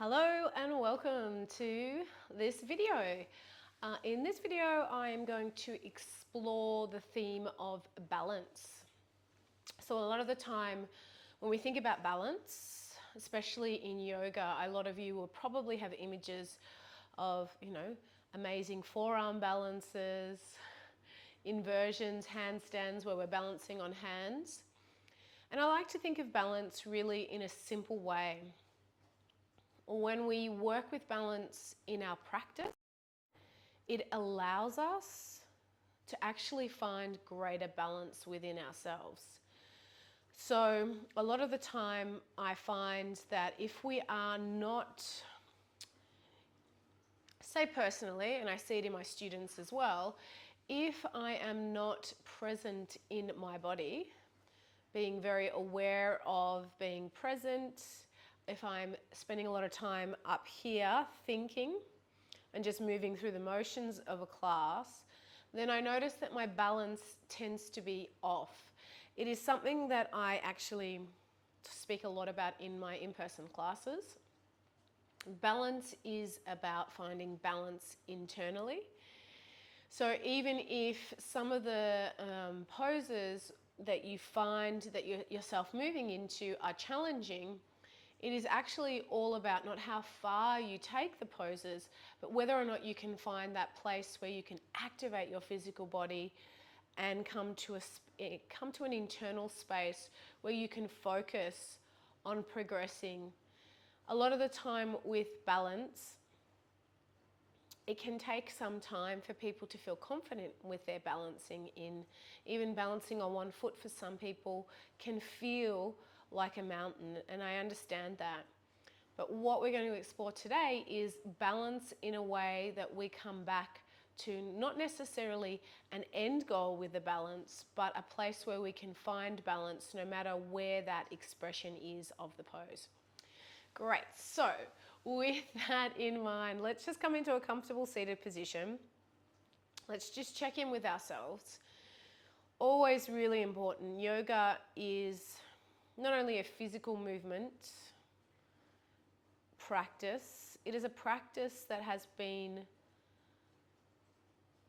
Hello and welcome to this video. In this video, I am going to explore the theme of balance. So a lot of the time when we think about balance, especially in yoga, a lot of you will probably have images of, amazing forearm balances, inversions, handstands where we're balancing on hands. And I like to think of balance really in a simple way. When we work with balance in our practice, it allows us to actually find greater balance within ourselves. So a lot of the time I find that if we are not, say personally, and I see it in my students as well, if I am not present in my body, being very aware of being present, if I'm spending a lot of time up here thinking and just moving through the motions of a class, then I notice that my balance tends to be off. It is something that I actually speak a lot about in my in-person classes. Balance is about finding balance internally. So even if some of the poses that you find that you're yourself moving into are challenging, it is actually all about not how far you take the poses, but whether or not you can find that place where you can activate your physical body and come to an internal space where you can focus on progressing. A lot of the time with balance, it can take some time for people to feel confident with their balancing in. Even balancing on one foot for some people can feel like a mountain, and I understand that. But what we're going to explore today is balance in a way that we come back to not necessarily an end goal with the balance, but a place where we can find balance no matter where that expression is of the pose. Great, so with that in mind, let's just come into a comfortable seated position. Let's just check in with ourselves. Always really important. Yoga is not only a physical movement practice, it is a practice that has been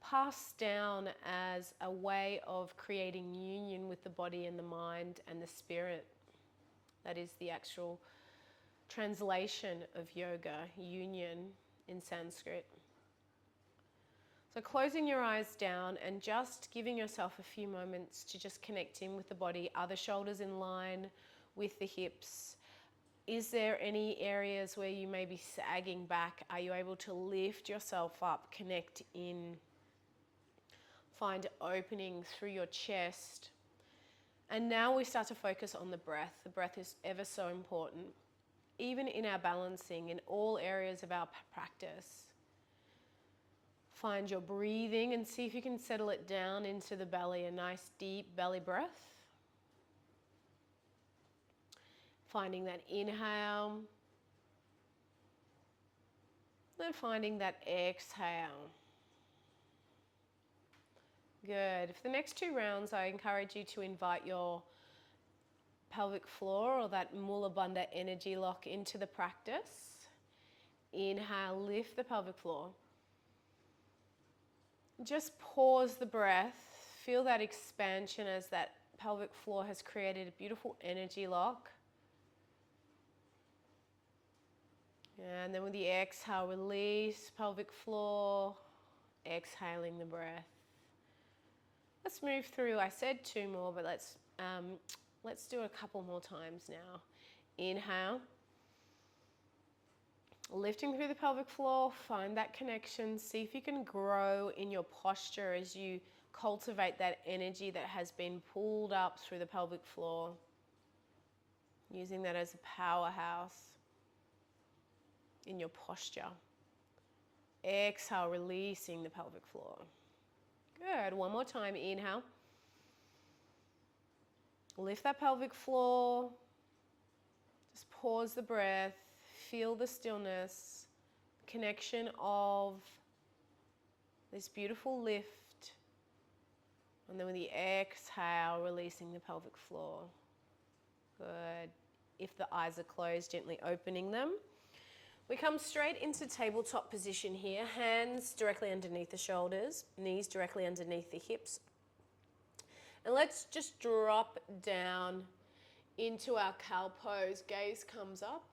passed down as a way of creating union with the body and the mind and the spirit. That is the actual translation of yoga, union in Sanskrit. So closing your eyes down and just giving yourself a few moments to just connect in with the body. Are the shoulders in line with the hips? Is there any areas where you may be sagging back? Are you able to lift yourself up, connect in, find opening through your chest? And now we start to focus on the breath. The breath is ever so important, even in our balancing, in all areas of our practice. Find your breathing and see if you can settle it down into the belly, a nice deep belly breath. Finding that inhale, then finding that exhale. Good. For the next 2 rounds, I encourage you to invite your pelvic floor or that Mula Bandha energy lock into the practice. Inhale, lift the pelvic floor. Just pause the breath, feel that expansion as that pelvic floor has created a beautiful energy lock. And then with the exhale, release pelvic floor, exhaling the breath. Let's move through. I said 2 more, but let's do a couple more times now. Inhale. Lifting through the pelvic floor, find that connection. See if you can grow in your posture as you cultivate that energy that has been pulled up through the pelvic floor. Using that as a powerhouse in your posture. Exhale, releasing the pelvic floor. Good. One more time. Inhale. Lift that pelvic floor. Just pause the breath. Feel the stillness, connection of this beautiful lift. And then with the exhale, releasing the pelvic floor. Good. If the eyes are closed, gently opening them. We come straight into tabletop position here, hands directly underneath the shoulders, knees directly underneath the hips. And let's just drop down into our cow pose. Gaze comes up.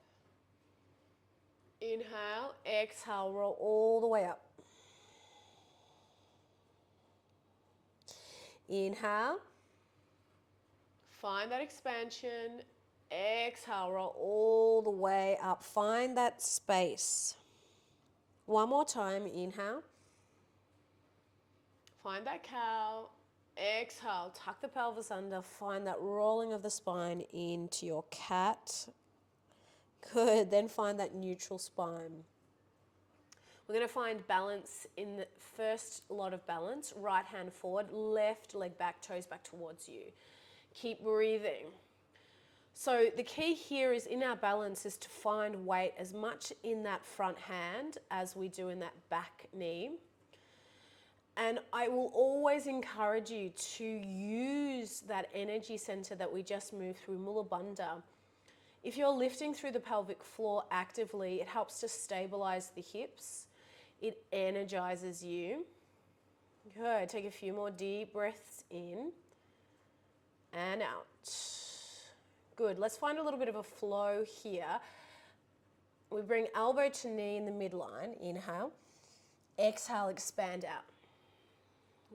Inhale, exhale, roll all the way up. Inhale, find that expansion. Exhale, roll all the way up. Find that space. One more time, inhale. Find that cow. Exhale, tuck the pelvis under. Find that rolling of the spine into your cat. Good, then find that neutral spine. We're going to find balance in the first lot of balance. Right hand forward, left leg back, toes back towards you. Keep breathing. So the key here is in our balance is to find weight as much in that front hand as we do in that back knee. And I will always encourage you to use that energy center that we just moved through, Mula Bandha. If you're lifting through the pelvic floor actively, it helps to stabilize the hips. It energizes you. Good. Take a few more deep breaths in and out. Good. Let's find a little bit of a flow here. We bring elbow to knee in the midline. Inhale. Exhale, expand out.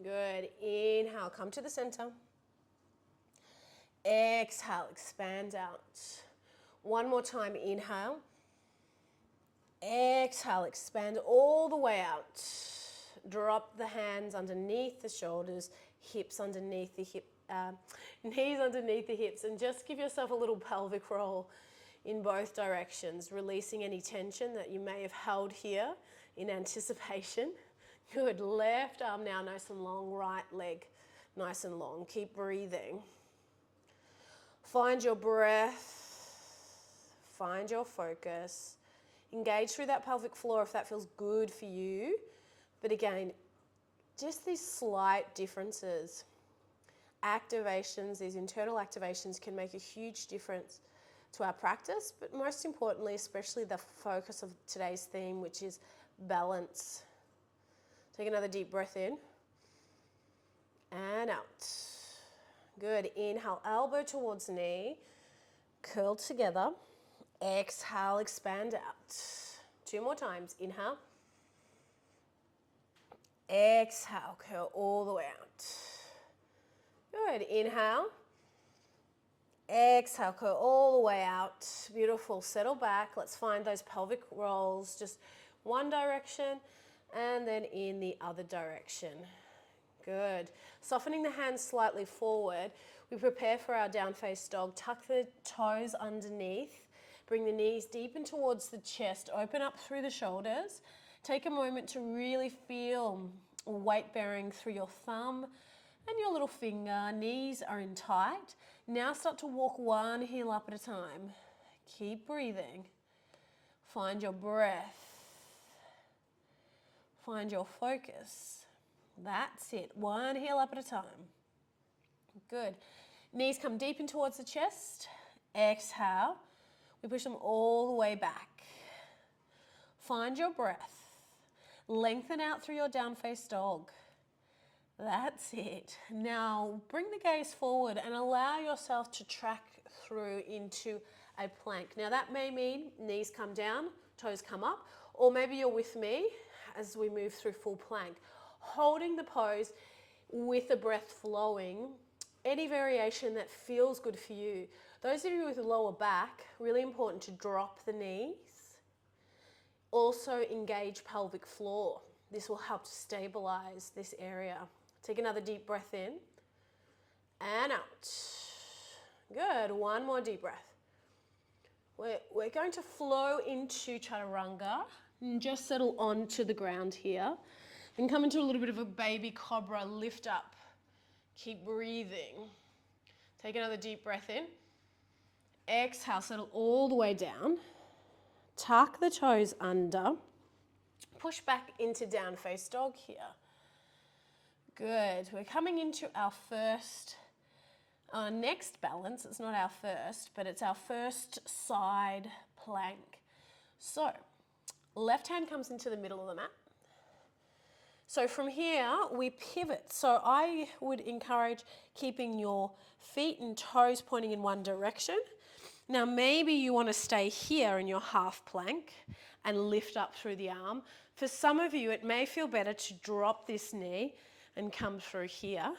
Good. Inhale, come to the center. Exhale, expand out. One more time, inhale. Exhale, expand all the way out. Drop the hands underneath the shoulders, hips underneath the knees underneath the hips, and just give yourself a little pelvic roll in both directions, releasing any tension that you may have held here in anticipation. Good. Left arm now nice and long, right leg nice and long. Keep breathing. Find your breath. Find your focus. Engage through that pelvic floor if that feels good for you. But again, just these slight differences. Activations, these internal activations can make a huge difference to our practice, but most importantly, especially the focus of today's theme, which is balance. Take another deep breath in and out. Good. Inhale, elbow towards knee, curl together. Exhale, expand out. Two more times. Inhale. Exhale, curl all the way out. Good. Inhale. Exhale, curl all the way out. Beautiful. Settle back. Let's find those pelvic rolls. Just one direction and then in the other direction. Good. Softening the hands slightly forward. We prepare for our down face dog. Tuck the toes underneath. Bring the knees deep in towards the chest. Open up through the shoulders. Take a moment to really feel weight bearing through your thumb and your little finger. Knees are in tight. Now start to walk one heel up at a time. Keep breathing. Find your breath. Find your focus. That's it. One heel up at a time. Good. Knees come deep in towards the chest. Exhale. We push them all the way back. Find your breath. Lengthen out through your down face dog. That's it. Now bring the gaze forward and allow yourself to track through into a plank. Now that may mean knees come down, toes come up, or maybe you're with me as we move through full plank. Holding the pose with the breath flowing, any variation that feels good for you. Those of you with lower back, really important to drop the knees. Also engage pelvic floor. This will help to stabilize this area. Take another deep breath in and out. Good, one more deep breath. We're going to flow into Chaturanga and just settle onto the ground here. And come into a little bit of a baby cobra, lift up. Keep breathing. Take another deep breath in. Exhale, settle all the way down. Tuck the toes under. Push back into down face dog here. Good. We're coming into our next balance. It's not our first, but it's our first side plank. So Left hand comes into the middle of the mat. So from here, we pivot. So I would encourage keeping your feet and toes pointing in one direction. Now maybe you want to stay here in your half plank and lift up through the arm. For some of you, it may feel better to drop this knee and come through here.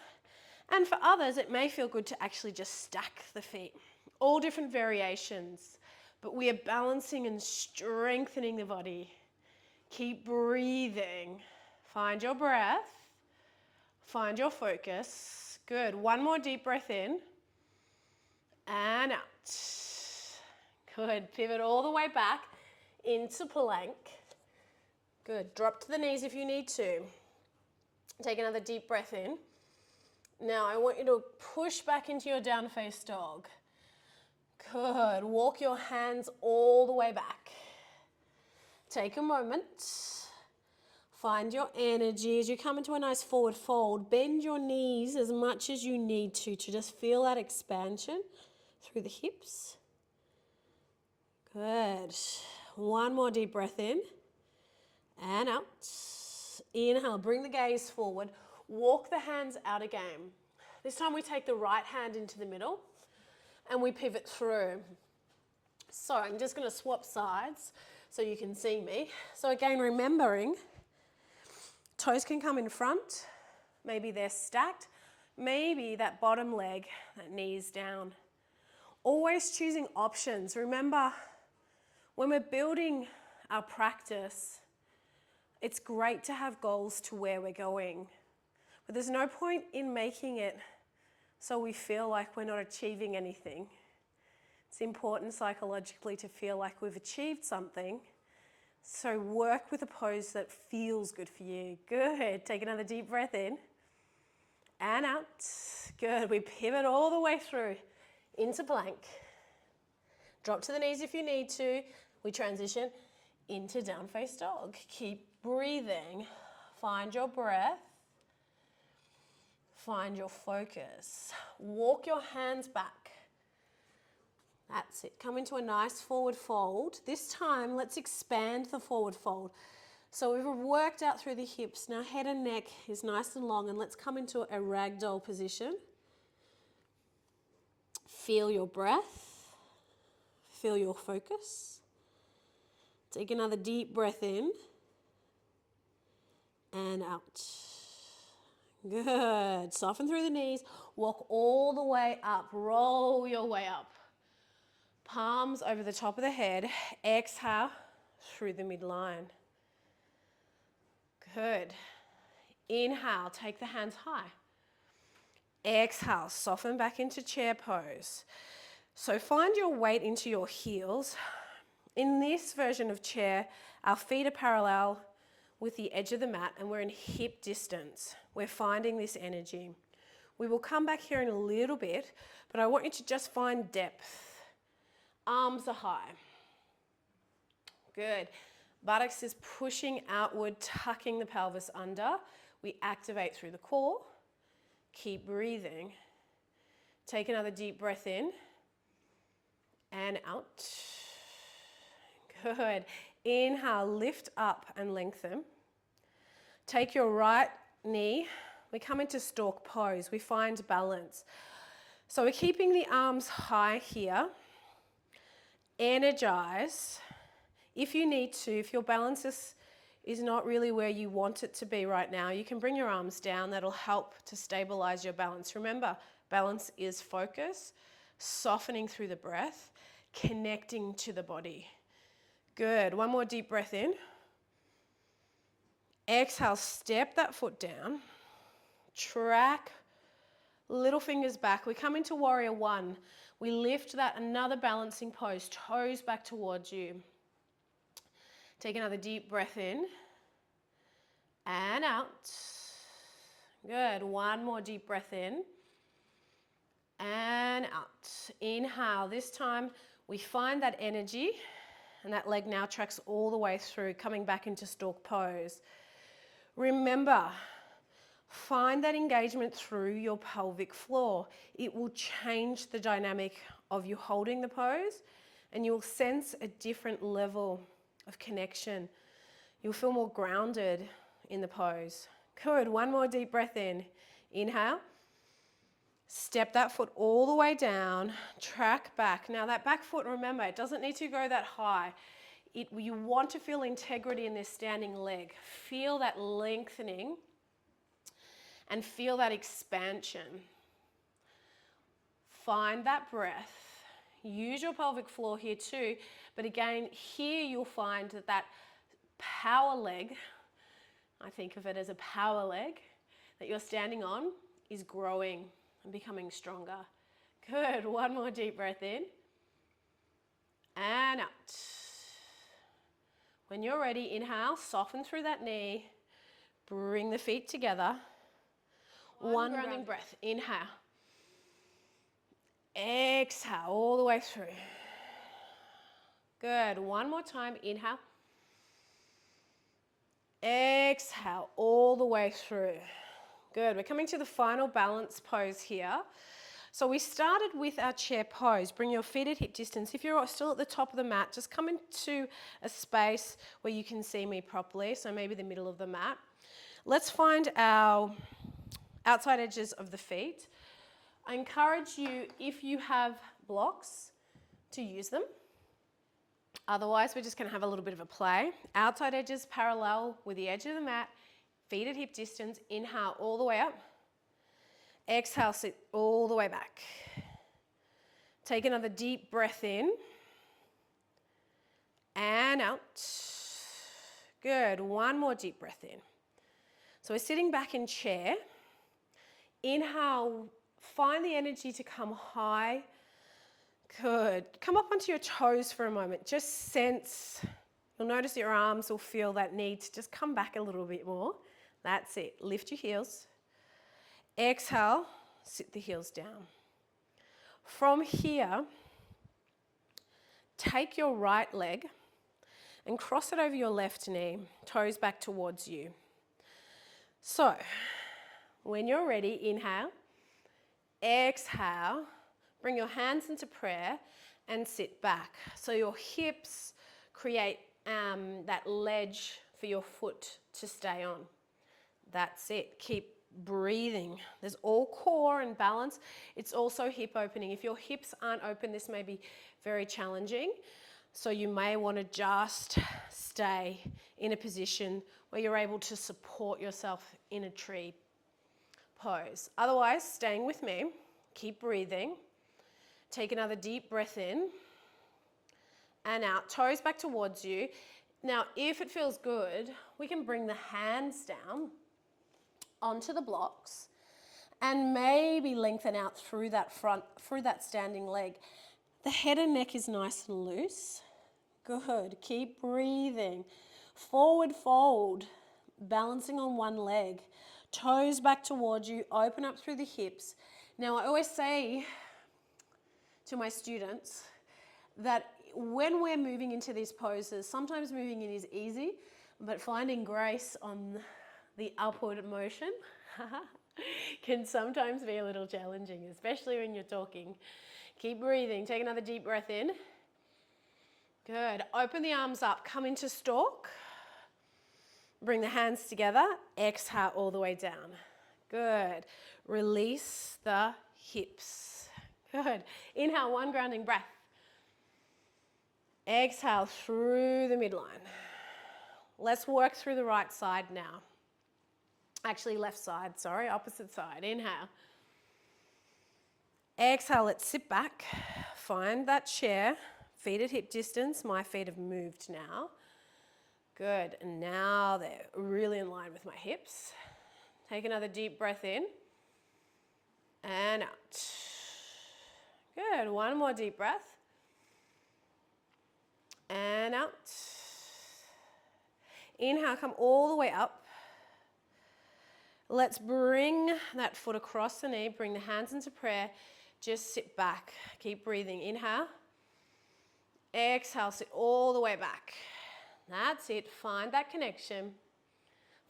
And for others, it may feel good to actually just stack the feet. All different variations, but we are balancing and strengthening the body. Keep breathing. Find your breath. Find your focus. Good. One more deep breath in. And out. Good. Pivot all the way back into plank. Good. Drop to the knees if you need to. Take another deep breath in. Now I want you to push back into your down face dog. Good. Walk your hands all the way back. Take a moment. Find your energy as you come into a nice forward fold. Bend your knees as much as you need to just feel that expansion through the hips. Good. One more deep breath in and out. Inhale, bring the gaze forward. Walk the hands out again. This time we take the right hand into the middle and we pivot through. So I'm just going to swap sides so you can see me. So again, remembering, toes can come in front, maybe they're stacked, maybe that bottom leg, that knee's down. Always choosing options. Remember, when we're building our practice, it's great to have goals to where we're going, but there's no point in making it so we feel like we're not achieving anything. It's important psychologically to feel like we've achieved something. So work with a pose that feels good for you. Good. Take another deep breath in and out. Good. We pivot all the way through into plank. Drop to the knees if you need to. We transition into down face dog. Keep breathing. Find your breath. Find your focus. Walk your hands back. That's it. Come into a nice forward fold. This time, let's expand the forward fold. So we've worked out through the hips. Now head and neck is nice and long, and let's come into a ragdoll position. Feel your breath. Feel your focus. Take another deep breath in and out. Good. Soften through the knees. Walk all the way up. Roll your way up. Palms over the top of the head. Exhale through the midline. Good. Inhale, take the hands high. Exhale, soften back into chair pose. So find your weight into your heels. In this version of chair, our feet are parallel with the edge of the mat and we're in hip distance. We're finding this energy. We will come back here in a little bit, but I want you to just find depth. Arms are high. Good. Buttocks is pushing outward, tucking the pelvis under. We activate through the core. Keep breathing. Take another deep breath in and out. Good. Inhale, lift up and lengthen. Take your right knee. We come into stork pose. We find balance. So we're keeping the arms high here. Energize. If you need to, if your balance is not really where you want it to be right now, you can bring your arms down. That'll help to stabilize your balance. Remember, balance is focus, softening through the breath, connecting to the body. Good. One more deep breath in. Exhale, step that foot down. Track, little fingers back. We come into warrior one. We lift that, another balancing pose, toes back towards you. Take another deep breath in and out. Good. One more deep breath in and out. Inhale. This time we find that energy and that leg now tracks all the way through, coming back into stork pose. Remember, find that engagement through your pelvic floor. It will change the dynamic of you holding the pose and you will sense a different level of connection You'll feel more grounded in the pose. Good, one more deep breath in. Inhale. Step that foot all the way down, track back. Now that back foot, remember, it doesn't need to go that high. You want to feel integrity in this standing leg. Feel that lengthening and feel that expansion. Find that breath. Use your pelvic floor here too, but again, here you'll find that power leg, I think of it as a power leg, that you're standing on is growing and becoming stronger. Good, one more deep breath in and out. When you're ready, inhale, soften through that knee, bring the feet together. One grounding breath, inhale. Exhale all the way through. Good, one more time, inhale. Exhale all the way through. Good, we're coming to the final balance pose here. So we started with our chair pose. Bring your feet at hip distance. If you're still at the top of the mat, just come into a space where you can see me properly, so maybe the middle of the mat. Let's find our outside edges of the feet. I encourage you, if you have blocks, to use them. Otherwise, we're just going to have a little bit of a play. Outside edges parallel with the edge of the mat. Feet at hip distance, inhale all the way up. Exhale, sit all the way back. Take another deep breath in. And out. Good, one more deep breath in. So we're sitting back in chair. Inhale, find the energy to come high. Good, come up onto your toes for a moment. Just sense, you'll notice your arms will feel that need to just come back a little bit more. That's it. Lift your heels. Exhale, sit the heels down. From here, take your right leg and cross it over your left knee, toes back towards you. So, when you're ready, inhale. Exhale, bring your hands into prayer and sit back. So your hips create that ledge for your foot to stay on. That's it. Keep breathing. There's all core and balance. It's also hip opening. If your hips aren't open, this may be very challenging. So you may want to just stay in a position where you're able to support yourself in a tree pose. Otherwise, staying with me, keep breathing. Take another deep breath in and out. Toes back towards you. Now, if it feels good, we can bring the hands down onto the blocks and maybe lengthen out through that standing leg. The head and neck is nice and loose. Good. Keep breathing. Forward fold, balancing on one leg. Toes back towards you, open up through the hips. Now, I always say to my students that when we're moving into these poses, sometimes moving in is easy, but finding grace on the upward motion can sometimes be a little challenging, especially when you're talking. Keep breathing. Take another deep breath in. Good. Open the arms up. Come into stalk. Bring the hands together. Exhale all the way down. Good. Release the hips. Good. Inhale, one grounding breath. Exhale through the midline. Let's work through the right side now. Actually, left side, sorry, opposite side. Inhale. Exhale, let's sit back. Find that chair. Feet at hip distance. My feet have moved now. Good, and now they're really in line with my hips. Take another deep breath in and out. Good, one more deep breath and out. Inhale, come all the way up. Let's bring that foot across the knee, bring the hands into prayer, just sit back. Keep breathing, inhale. Exhale, sit all the way back. That's it, find that connection,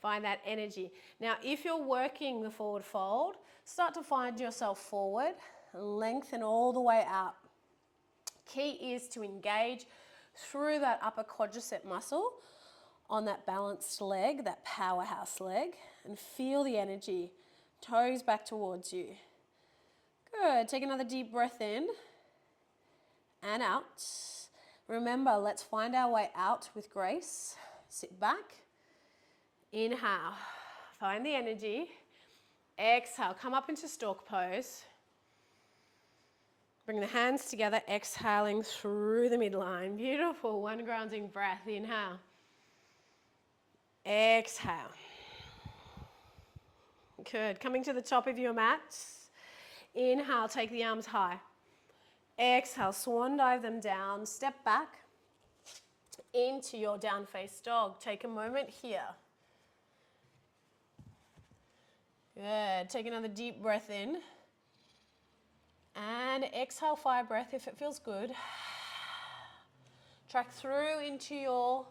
find that energy. Now, if you're working the forward fold, start to find yourself forward, lengthen all the way out. Key is to engage through that upper quadricep muscle on that balanced leg, that powerhouse leg, and feel the energy. Toes back towards you. Good. Take another deep breath in and out. Remember, let's find our way out with grace. Sit back. Inhale. Find the energy. Exhale. Come up into stork pose. Bring the hands together, exhaling through the midline. Beautiful. One grounding breath. Inhale. Exhale. Good. Coming to the top of your mat. Inhale, take the arms high. Exhale, swan dive them down. Step back into your down face dog. Take a moment here. Good. Take another deep breath in. And exhale, fire breath if it feels good. Track through into your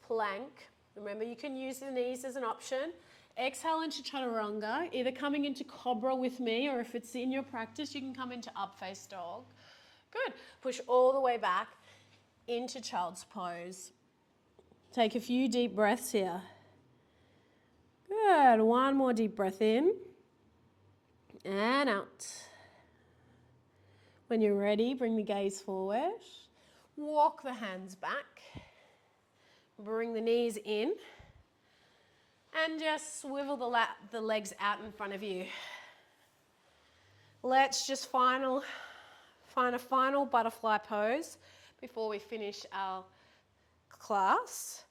plank. Remember, you can use the knees as an option. Exhale into chaturanga, either coming into cobra with me, or if it's in your practice, you can come into up face dog. Good. Push all the way back into child's pose. Take a few deep breaths here. Good. One more deep breath in and out. When you're ready, bring the gaze forward. Walk the hands back. Bring the knees in. And just swivel the legs out in front of you. Let's just find a final butterfly pose before we finish our class.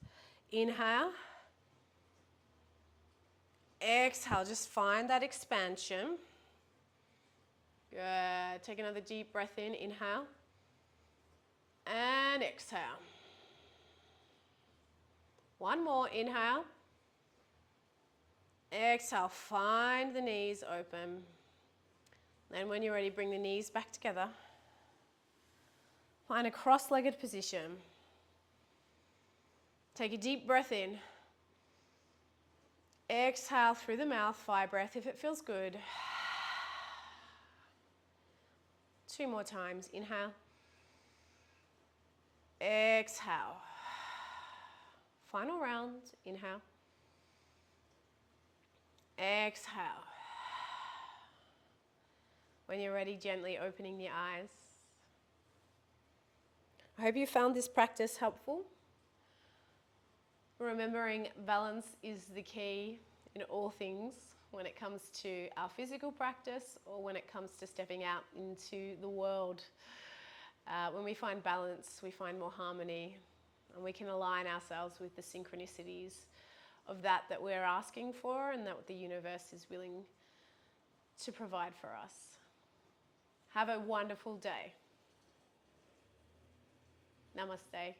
Inhale. Exhale, just find that expansion. Good. Take another deep breath in. Inhale. And exhale. One more. Inhale. Exhale, find the knees open. Then when you're ready, bring the knees back together. Find a cross-legged position. Take a deep breath in. Exhale through the mouth, fire breath if it feels good. 2 more times. Inhale. Exhale. Final round. Inhale. Exhale. When you're ready, gently opening the eyes. I hope you found this practice helpful. Remembering balance is the key in all things when it comes to our physical practice or when it comes to stepping out into the world. When we find balance, we find more harmony, and we can align ourselves with the synchronicities of that we're asking for and that the universe is willing to provide for us. Have a wonderful day. Namaste.